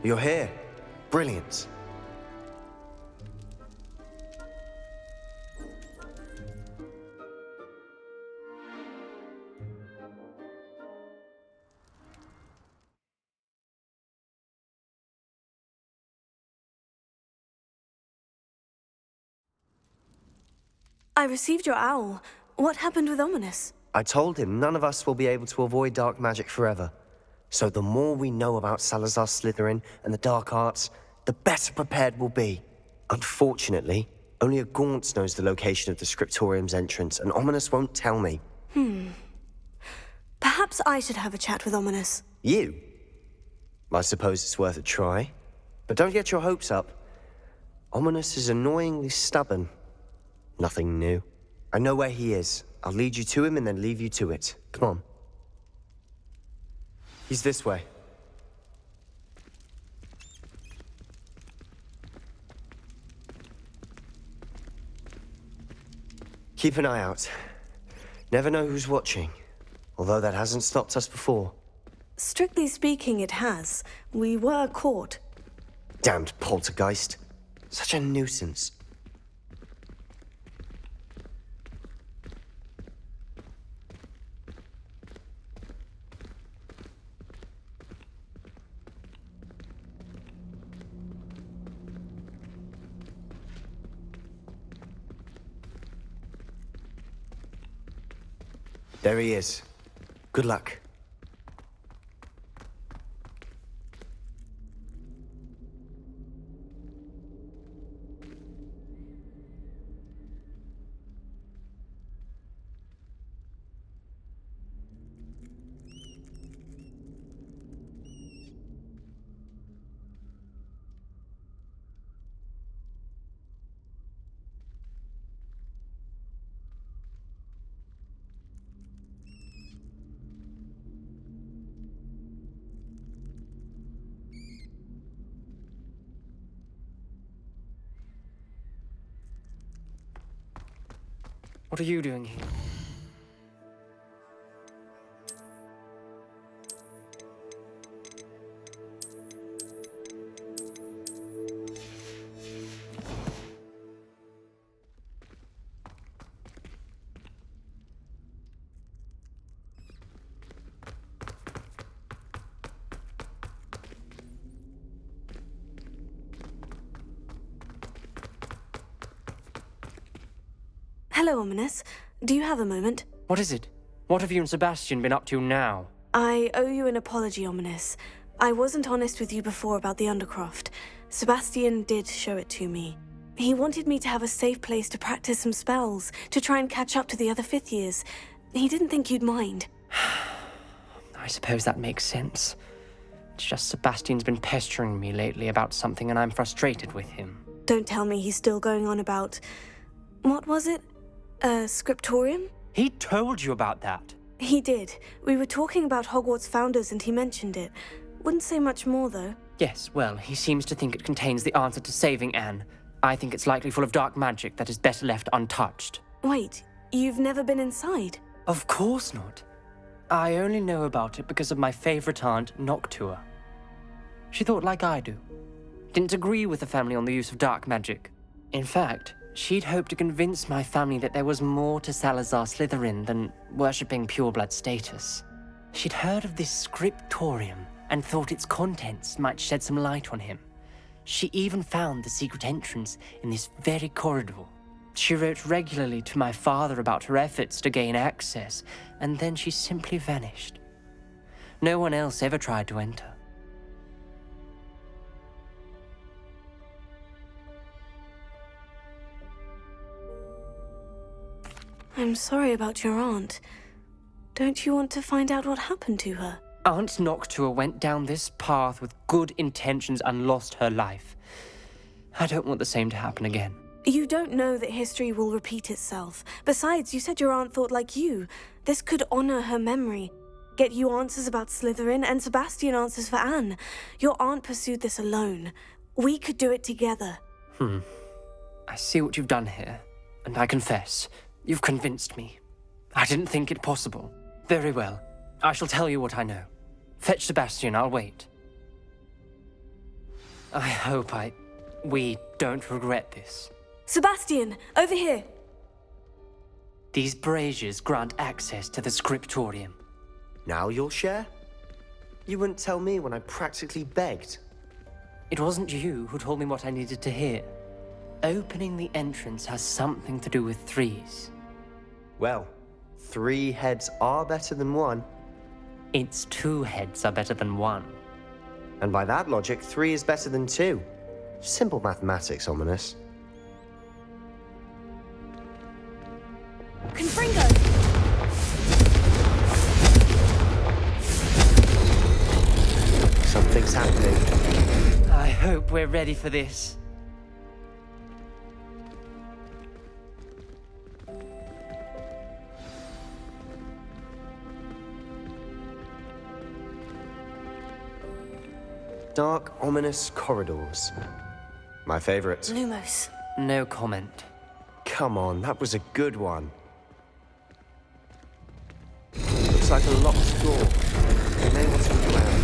You're here. Brilliant. I received your owl. What happened with Ominous? I told him none of us will be able to avoid dark magic forever. So the more we know about Salazar Slytherin and the dark arts, the better prepared we'll be. Unfortunately, only a Gaunt knows the location of the Scriptorium's entrance, and Ominous won't tell me. Perhaps I should have a chat with Ominous. You? I suppose it's worth a try. But don't get your hopes up. Ominous is annoyingly stubborn. Nothing new. I know where he is. I'll lead you to him and then leave you to it. Come on. He's this way. Keep an eye out. Never know who's watching. Although that hasn't stopped us before. Strictly speaking, it has. We were caught. Damned poltergeist. Such a nuisance. There he is. Good luck. What are you doing here? Hello, Ominous. Do you have a moment? What is it? What have you and Sebastian been up to now? I owe you an apology, Ominous. I wasn't honest with you before about the Undercroft. Sebastian did show it to me. He wanted me to have a safe place to practice some spells, to try and catch up to the other fifth years. He didn't think you'd mind. I suppose that makes sense. It's just Sebastian's been pestering me lately about something and I'm frustrated with him. Don't tell me he's still going on about... What was it? Scriptorium? He told you about that? He did. We were talking about Hogwarts founders and he mentioned it. Wouldn't say much more, though. Yes, well, he seems to think it contains the answer to saving Anne. I think it's likely full of dark magic that is better left untouched. Wait, you've never been inside? Of course not. I only know about it because of my favorite aunt, Noctua. She thought like I do. Didn't agree with the family on the use of dark magic. In fact, she'd hoped to convince my family that there was more to Salazar Slytherin than worshipping pureblood status. She'd heard of this scriptorium and thought its contents might shed some light on him. She even found the secret entrance in this very corridor. She wrote regularly to my father about her efforts to gain access, and then she simply vanished. No one else ever tried to enter. I'm sorry about your aunt. Don't you want to find out what happened to her? Aunt Noctua went down this path with good intentions and lost her life. I don't want the same to happen again. You don't know that history will repeat itself. Besides, you said your aunt thought like you. This could honor her memory. Get you answers about Slytherin and Sebastian answers for Anne. Your aunt pursued this alone. We could do it together. I see what you've done here, and I confess, you've convinced me. I didn't think it possible. Very well. I shall tell you what I know. Fetch Sebastian, I'll wait. I hope we don't regret this. Sebastian, over here! These braziers grant access to the scriptorium. Now you'll share? You wouldn't tell me when I practically begged. It wasn't you who told me what I needed to hear. Opening the entrance has something to do with threes. Well, 3 heads are better than 1. Its 2 heads are better than 1. And by that logic, 3 is better than 2. Simple mathematics, Ominous. Confringo! Something's happening. I hope we're ready for this. Dark, ominous corridors. My favorite. Lumos. No comment. Come on, that was a good one. Looks like a locked door. We may want to look around.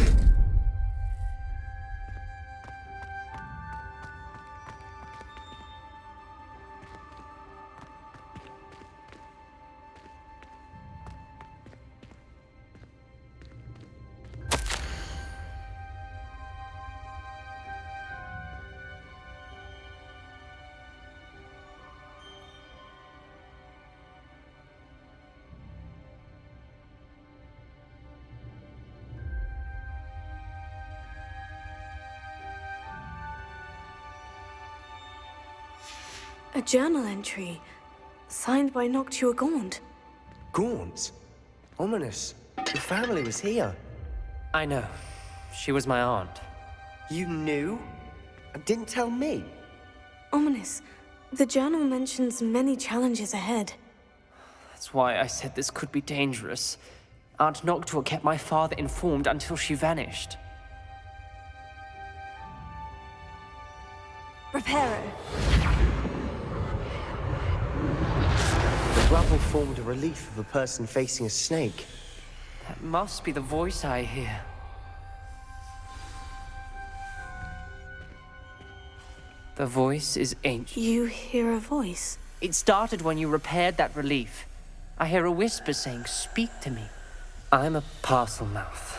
A journal entry, signed by Noctua Gaunt. Gaunt? Ominous. Your family was here. I know. She was my aunt. You knew? And didn't tell me? Ominous. The journal mentions many challenges ahead. That's why I said this could be dangerous. Aunt Noctua kept my father informed until she vanished. Reparo. The rubble formed a relief of a person facing a snake. That must be the voice I hear. The voice is ancient. You hear a voice? It started when you repaired that relief. I hear a whisper saying, "Speak to me." I'm a parcel mouth.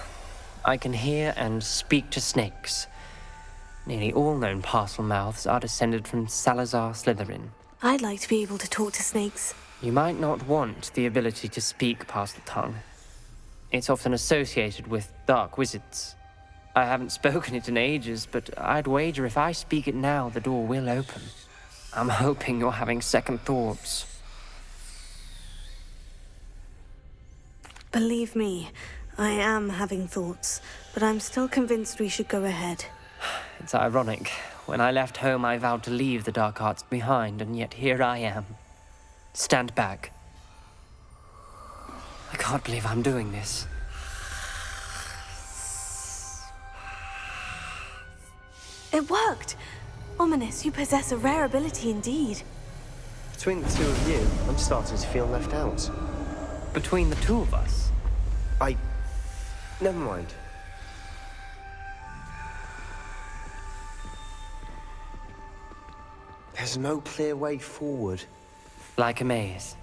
I can hear and speak to snakes. Nearly all known parcel mouths are descended from Salazar Slytherin. I'd like to be able to talk to snakes. You might not want the ability to speak parcel tongue. It's often associated with dark wizards. I haven't spoken it in ages, but I'd wager if I speak it now, the door will open. I'm hoping you're having second thoughts. Believe me, I am having thoughts, but I'm still convinced we should go ahead. It's ironic. When I left home, I vowed to leave the dark arts behind, and yet here I am. Stand back. I can't believe I'm doing this. It worked! Ominous, you possess a rare ability indeed. Between the two of you, I'm starting to feel left out. Between the two of us? Never mind. There's no clear way forward. Like a maze.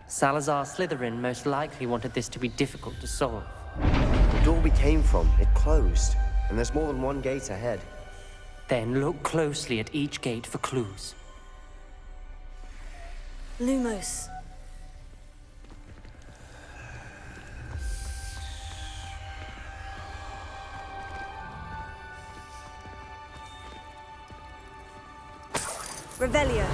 Salazar Slytherin most likely wanted this to be difficult to solve. The door we came from, it closed. And there's more than one gate ahead. Then look closely at each gate for clues. Lumos. Revelio.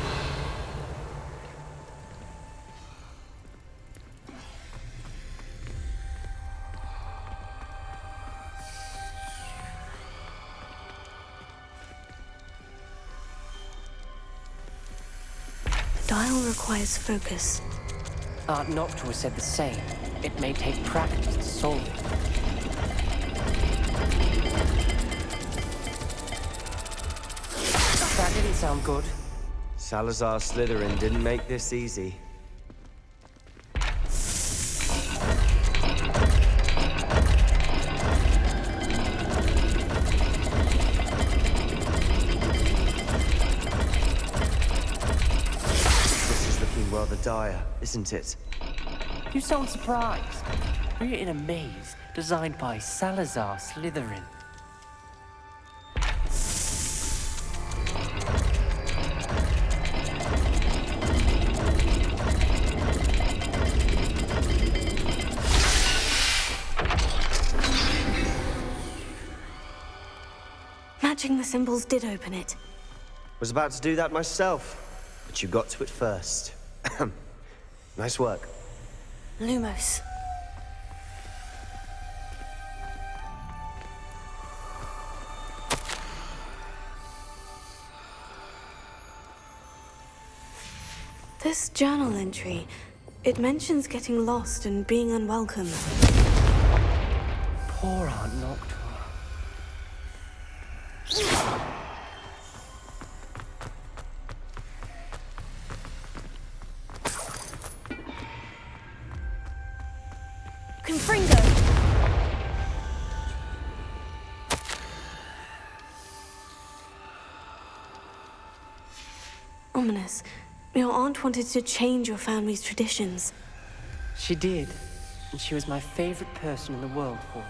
The dial requires focus. Aunt Noctua said the same. It may take practice to solve it. That didn't sound good. Salazar Slytherin didn't make this easy. dire, isn't it? You sound surprised. We're in a maze designed by Salazar Slytherin. Matching the symbols did open it. Was about to do that myself, but you got to it first. Nice work. Lumos. This journal entry, it mentions getting lost and being unwelcome. Poor Aunt Noctua. Confringo! Ominous. Your aunt wanted to change your family's traditions. She did, and she was my favorite person in the world for it.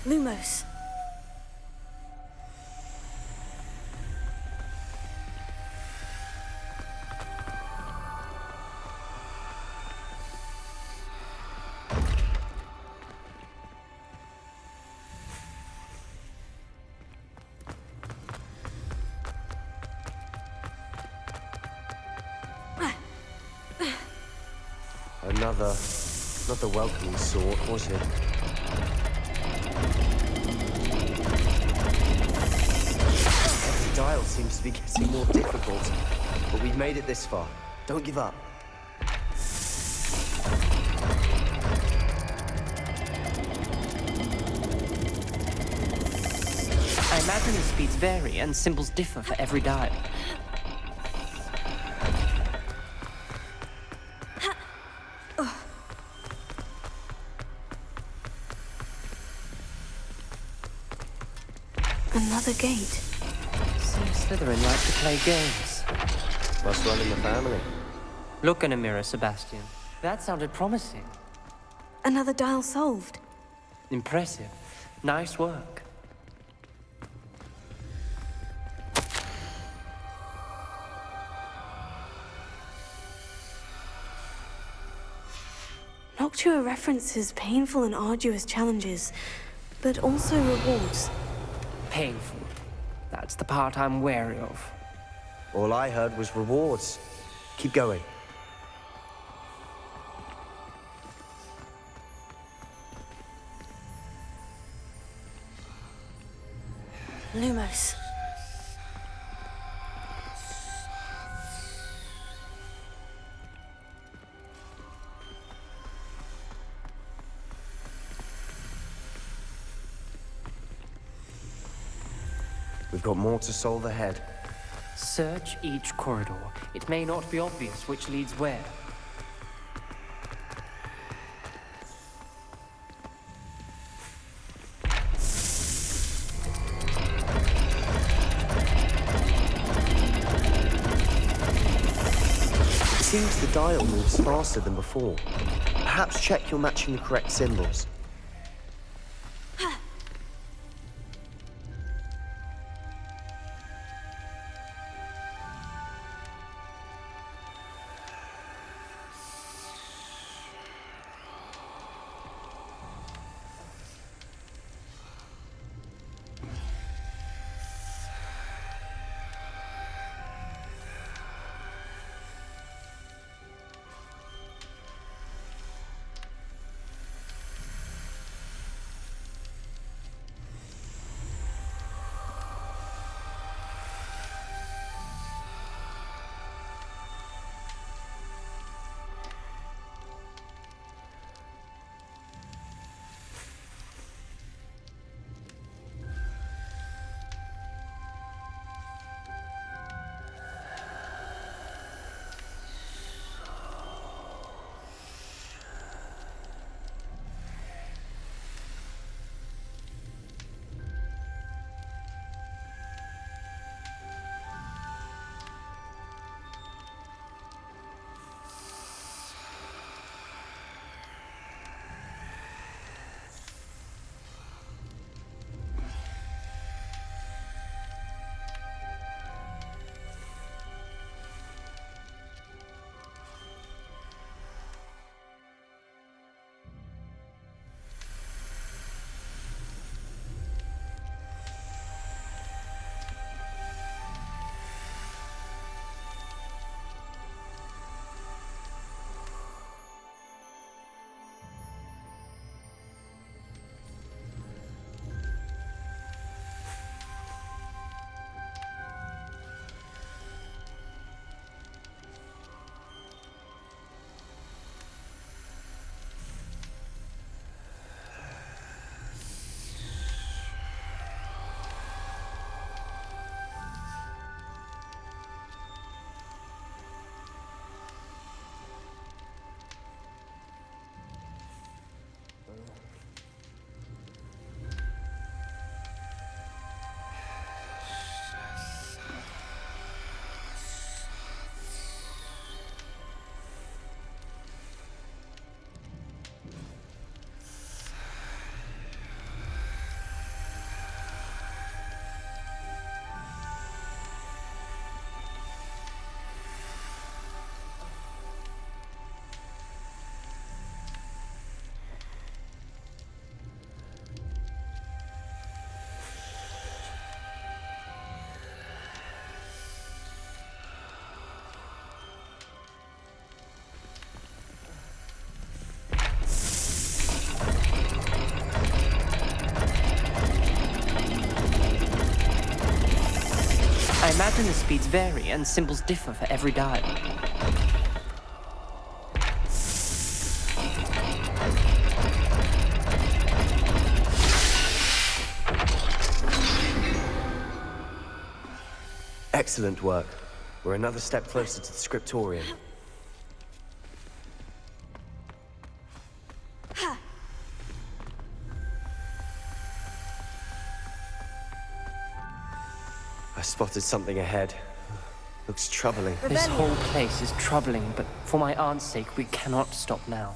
Lumos. Not the welcoming sort, was it? Every dial seems to be getting more difficult, but we've made it this far. Don't give up. I imagine the speeds vary and symbols differ for every dial. Another gate. Seems Slytherin like to play games. Must run in the family. Look in a mirror, Sebastian. That sounded promising. Another dial solved. Impressive. Nice work. Noctua references painful and arduous challenges, but also rewards. Painful. That's the part I'm wary of. All I heard was rewards. Keep going. Lumos. We've got more to solve ahead. Search each corridor. It may not be obvious which leads where. It seems the dial moves faster than before. Perhaps check you're matching the correct symbols. Printer speeds vary and symbols differ for every dial. Excellent work. We're another step closer to the scriptorium. I spotted something ahead. Looks troubling. This whole place is troubling, but for my aunt's sake, we cannot stop now.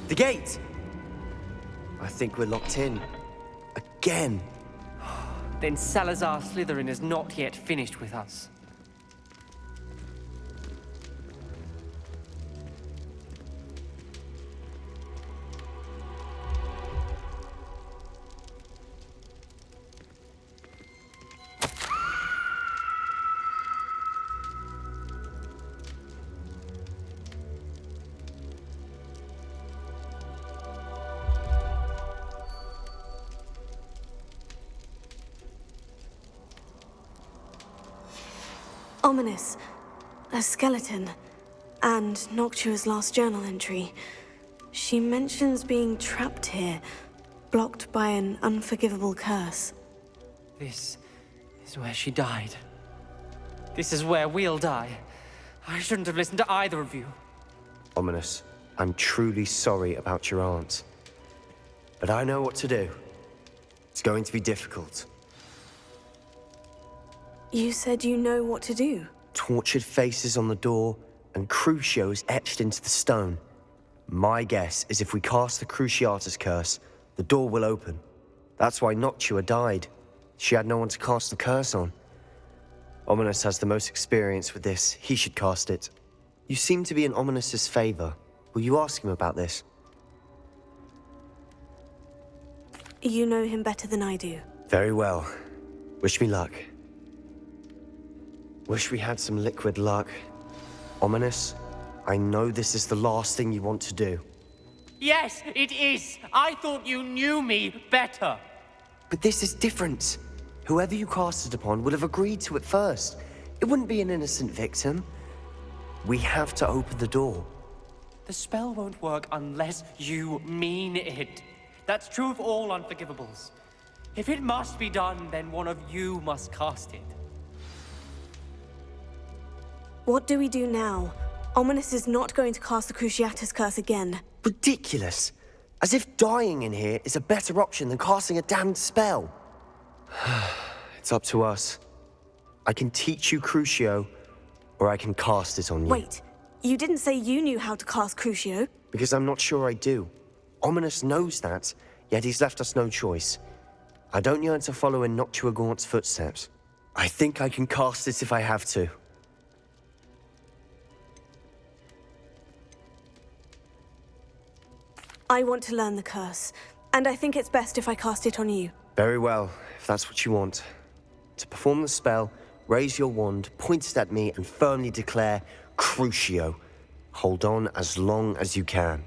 The gate! I think we're locked in. Again. Then Salazar Slytherin is not yet finished with us. Ominous. A skeleton. And Noctua's last journal entry. She mentions being trapped here, blocked by an unforgivable curse. This is where she died. This is where we'll die. I shouldn't have listened to either of you. Ominous, I'm truly sorry about your aunt. But I know what to do. It's going to be difficult. You said you know what to do. Tortured faces on the door, and Crucios etched into the stone. My guess is if we cast the Cruciatus curse, the door will open. That's why Noctua died. She had no one to cast the curse on. Ominous has the most experience with this. He should cast it. You seem to be in Ominous's favor. Will you ask him about this? You know him better than I do. Very well. Wish me luck. Wish we had some liquid luck. Ominous, I know this is the last thing you want to do. Yes, it is. I thought you knew me better. But this is different. Whoever you cast it upon would have agreed to it first. It wouldn't be an innocent victim. We have to open the door. The spell won't work unless you mean it. That's true of all unforgivables. If it must be done, then one of you must cast it. What do we do now? Ominous is not going to cast the Cruciatus curse again. Ridiculous. As if dying in here is a better option than casting a damned spell. It's up to us. I can teach you Crucio, or I can cast it on you. Wait, you didn't say you knew how to cast Crucio? Because I'm not sure I do. Ominous knows that, yet he's left us no choice. I don't yearn to follow in Noctua Gaunt's footsteps. I think I can cast it if I have to. I want to learn the curse, and I think it's best if I cast it on you. Very well, if that's what you want. To perform the spell, raise your wand, point it at me, and firmly declare, Crucio. Hold on as long as you can.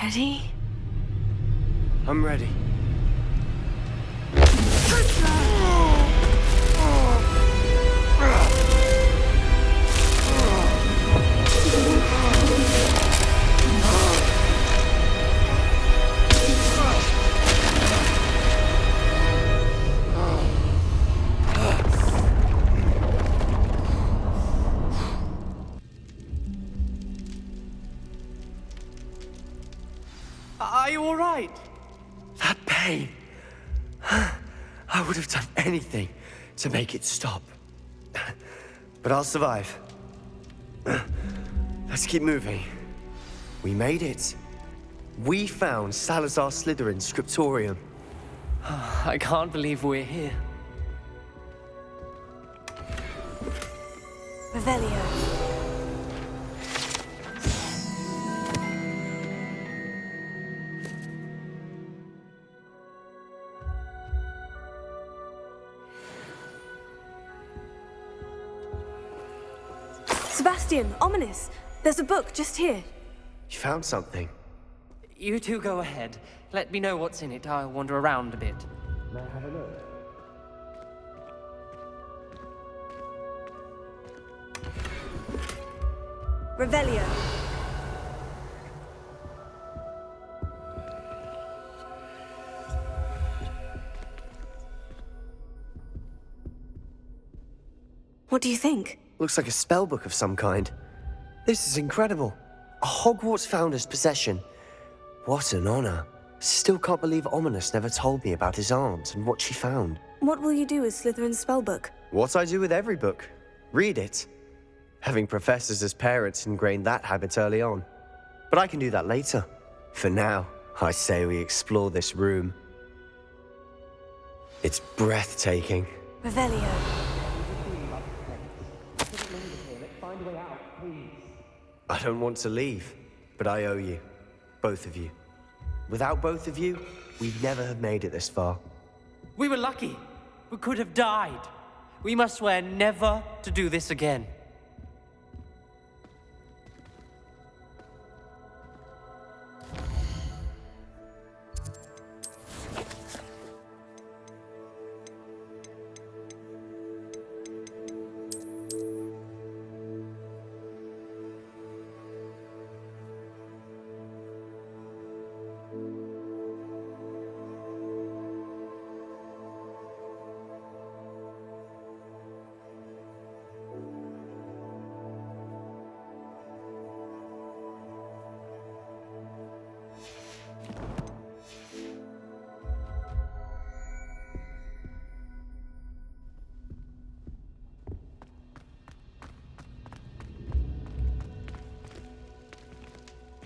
Ready? I'm ready. Are you all right? That pain. I would have done anything to make it stop. But I'll survive. Let's keep moving. We made it. We found Salazar Slytherin's scriptorium. I can't believe we're here. Revelio. Sebastian, ominous. There's a book just here. You found something. You two go ahead. Let me know what's in it. I'll wander around a bit. May I have a look? Revelio. What do you think? Looks like a spellbook of some kind. This is incredible. A Hogwarts founder's possession. What an honor. Still can't believe Ominous never told me about his aunt and what she found. What will you do with Slytherin's spellbook? What I do with every book. Read it. Having professors as parents ingrained that habit early on. But I can do that later. For now, I say we explore this room. It's breathtaking. Revelio. I don't want to leave, but I owe you. Both of you. Without both of you, we'd never have made it this far. We were lucky. We could have died. We must swear never to do this again.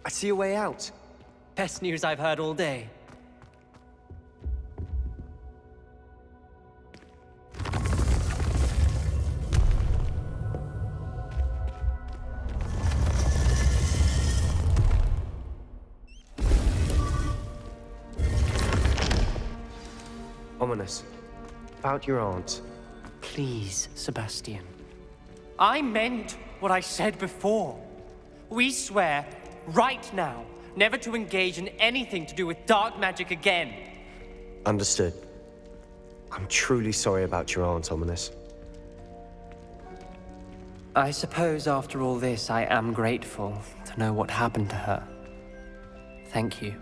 I see a way out. Best news I've heard all day. Ominous. About your aunt. Please, Sebastian. I meant what I said before. We swear, right now, never to engage in anything to do with dark magic again. Understood. I'm truly sorry about your aunt, Ominous. I suppose after all this, I am grateful to know what happened to her. Thank you.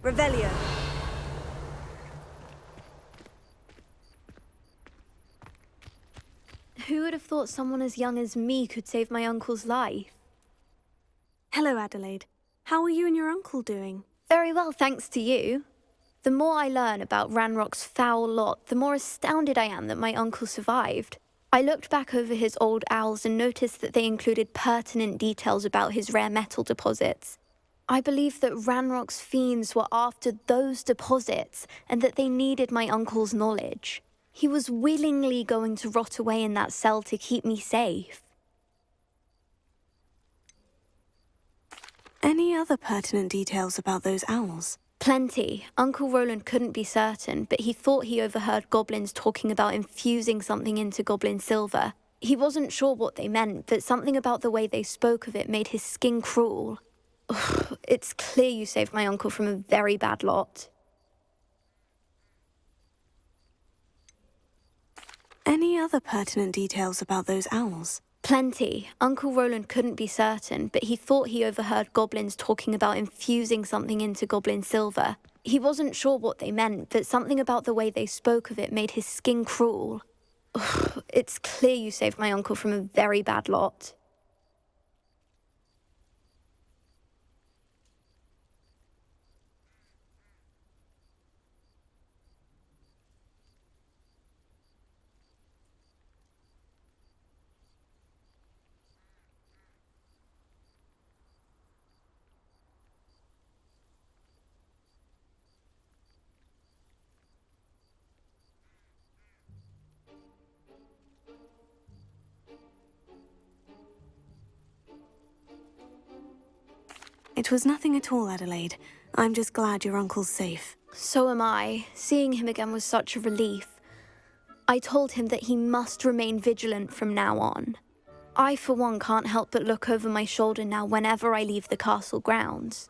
Revelio. Who would have thought someone as young as me could save my uncle's life? Hello, Adelaide. How are you and your uncle doing? Very well, thanks to you. The more I learn about Ranrock's foul lot, the more astounded I am that my uncle survived. I looked back over his old owls and noticed that they included pertinent details about his rare metal deposits. I believe that Ranrock's fiends were after those deposits and that they needed my uncle's knowledge. He was willingly going to rot away in that cell to keep me safe. Any other pertinent details about those owls? Plenty. Uncle Roland couldn't be certain, but he thought he overheard goblins talking about infusing something into goblin silver. He wasn't sure what they meant, but something about the way they spoke of it made his skin crawl. Ugh, it's clear you saved my uncle from a very bad lot. Any other pertinent details about those owls? Plenty. Uncle Roland couldn't be certain, but he thought he overheard goblins talking about infusing something into goblin silver. He wasn't sure what they meant, but something about the way they spoke of it made his skin crawl. Ugh, it's clear you saved my uncle from a very bad lot. It was nothing at all, Adelaide. I'm just glad your uncle's safe. So am I. Seeing him again was such a relief. I told him that he must remain vigilant from now on. I, for one, can't help but look over my shoulder now whenever I leave the castle grounds.